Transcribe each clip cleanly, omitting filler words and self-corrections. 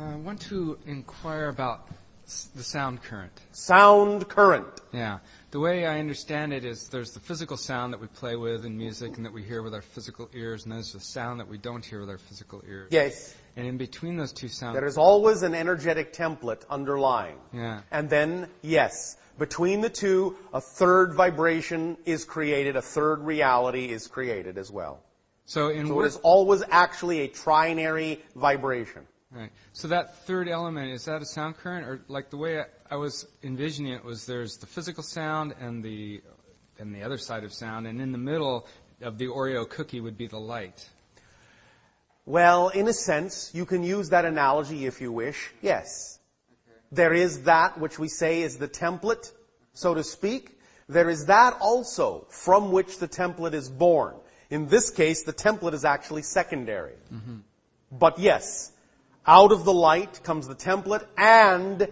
I want to inquire about the sound current. Sound current. Yeah. The way I understand it is there's the physical sound that we play with in music and that we hear with our physical ears, and there's the sound that we don't hear with our physical ears. Yes. And in between those two sounds... There is always an energetic template underlying. Yeah. And then, yes, between the two, a third vibration is created, a third reality is created as well. So it is always actually a trinary vibration. Right. So that third element, is that a sound current? Or like the way I was envisioning it was there's the physical sound and the other side of sound, and in the middle of the Oreo cookie would be the light. Well, in a sense, you can use that analogy if you wish, yes. Okay. There is that which we say is the template, so to speak. There is that also from which the template is born. In this case, the template is actually secondary. Mm-hmm. But yes, out of the light comes the template and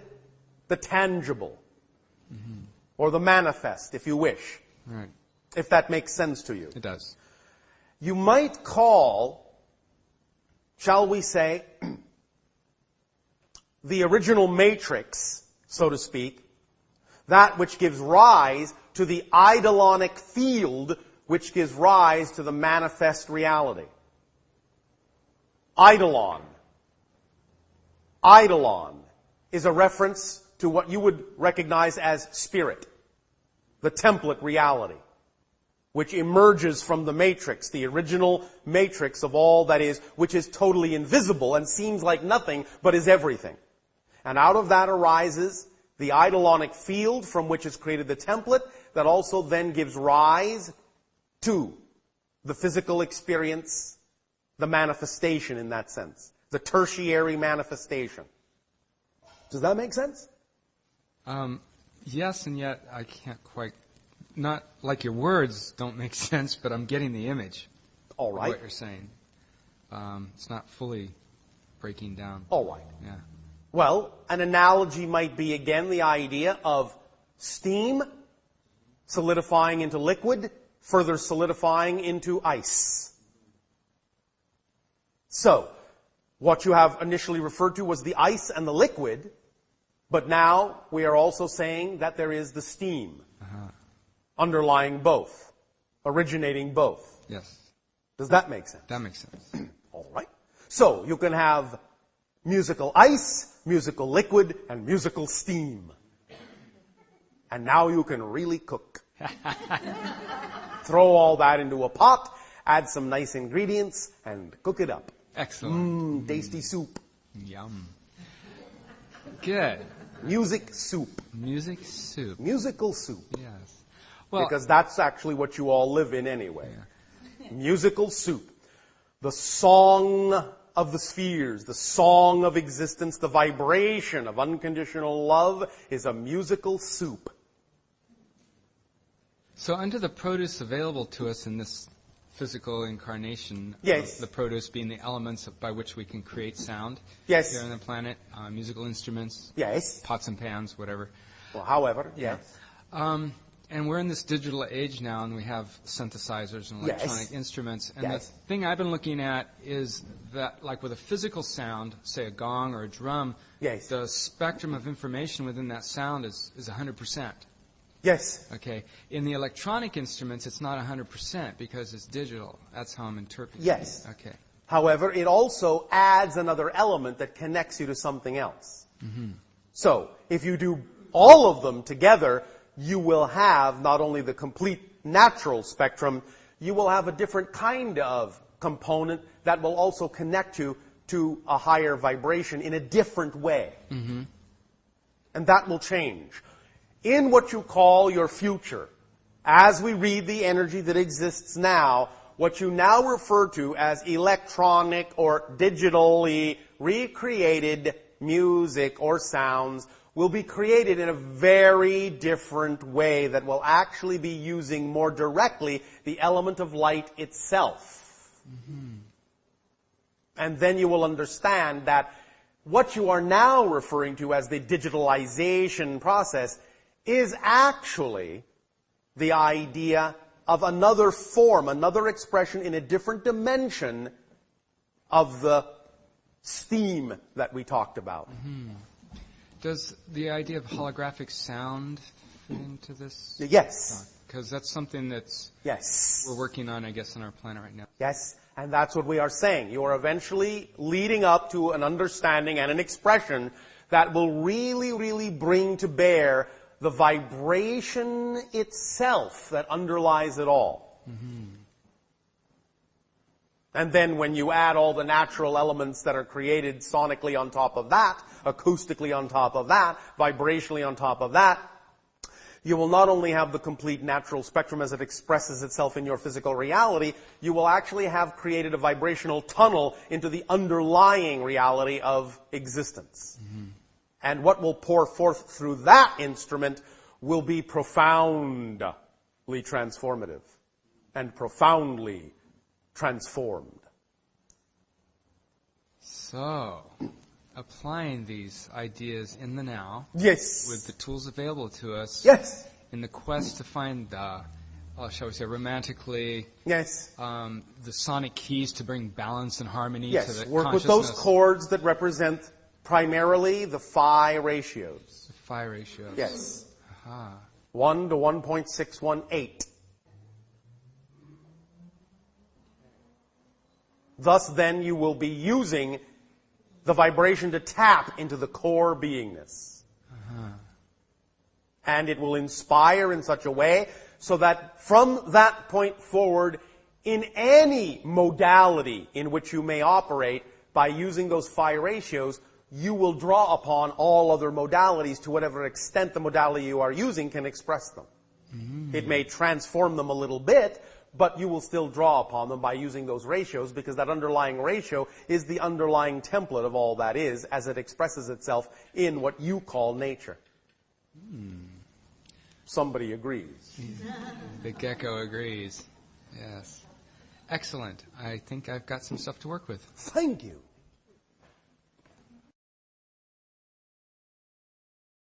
the tangible, mm-hmm. or the manifest, if you wish. Right. If that makes sense to you. It does. You might call, shall we say, the original matrix, so to speak, that which gives rise to the eidolonic field which gives rise to the manifest reality. Eidolon. Eidolon is a reference to what you would recognize as spirit, the template reality, which emerges from the matrix, the original matrix of all that is, which is totally invisible and seems like nothing, but is everything. And out of that arises the eidolonic field from which is created the template that also then gives rise to the physical experience, the manifestation in that sense, the tertiary manifestation. Does that make sense? Yes, and yet I can't quite, not like your words don't make sense, but I'm getting the image. All right. Of what you're saying. It's not fully breaking down. All right. Yeah. Well, an analogy might be, again, the idea of steam solidifying into liquid, further solidifying into ice. So, what you have initially referred to was the ice and the liquid, but now we are also saying that there is the steam underlying both, originating both. Yes. Does that make sense? That makes sense. All right. So, you can have musical ice, musical liquid, and musical steam. And now you can really cook. Throw all that into a pot, add some nice ingredients, and cook it up. Excellent. Tasty soup. Yum. Good. Music soup. Music soup. Musical soup. Yes. Well, because that's actually what you all live in anyway. Yeah. Musical soup. The song of the spheres, the song of existence, the vibration of unconditional love is a musical soup. So under the produce available to us in this physical incarnation, yes. The produce being the elements by which we can create sound yes. here on the planet, musical instruments, yes. pots and pans, whatever. Well, however, yes. And we're in this digital age now, and we have synthesizers and electronic yes. instruments. And yes. the thing I've been looking at is that, like with a physical sound, say a gong or a drum, yes. the spectrum of information within that sound is 100%. Yes. Okay. In the electronic instruments, it's not 100% because it's digital. That's how I'm interpreting yes. it. Okay. However, it also adds another element that connects you to something else. Mm-hmm. So, if you do all of them together, you will have not only the complete natural spectrum, you will have a different kind of component that will also connect you to a higher vibration in a different way. Mm-hmm. And that will change. In what you call your future, as we read the energy that exists now, what you now refer to as electronic or digitally recreated music or sounds will be created in a very different way that will actually be using more directly the element of light itself. Mm-hmm. And then you will understand that what you are now referring to as the digitalization process is actually the idea of another form, another expression in a different dimension of the steam that we talked about. Does the idea of holographic sound fit into this? Yes. Because that's something that's Yes. we're working on, I guess, on our planet right now. Yes, and that's what we are saying. You are eventually leading up to an understanding and an expression that will really, really bring to bear the vibration itself that underlies it all. And then when you add all the natural elements that are created sonically on top of that, acoustically on top of that, vibrationally on top of that, you will not only have the complete natural spectrum as it expresses itself in your physical reality, you will actually have created a vibrational tunnel into the underlying reality of existence. And what will pour forth through that instrument will be profoundly transformative and profoundly transformed. So, applying these ideas in the now Yes. with the tools available to us Yes. in the quest to find the, shall we say, romantically, Yes. the sonic keys to bring balance and harmony to Yes. the Work with consciousness. those chords that represent primarily the phi ratios. The phi ratios. Yes. Aha. 1 to 1.618. Thus, then, you will be using the vibration to tap into the core beingness. And it will inspire in such a way so that from that point forward, in any modality in which you may operate, by using those phi ratios, you will draw upon all other modalities to whatever extent the modality you are using can express them. It may transform them a little bit, but you will still draw upon them by using those ratios, because that underlying ratio is the underlying template of all that is as it expresses itself in what you call nature. Somebody agrees. The gecko agrees. Yes. Excellent. I think I've got some stuff to work with. Thank you.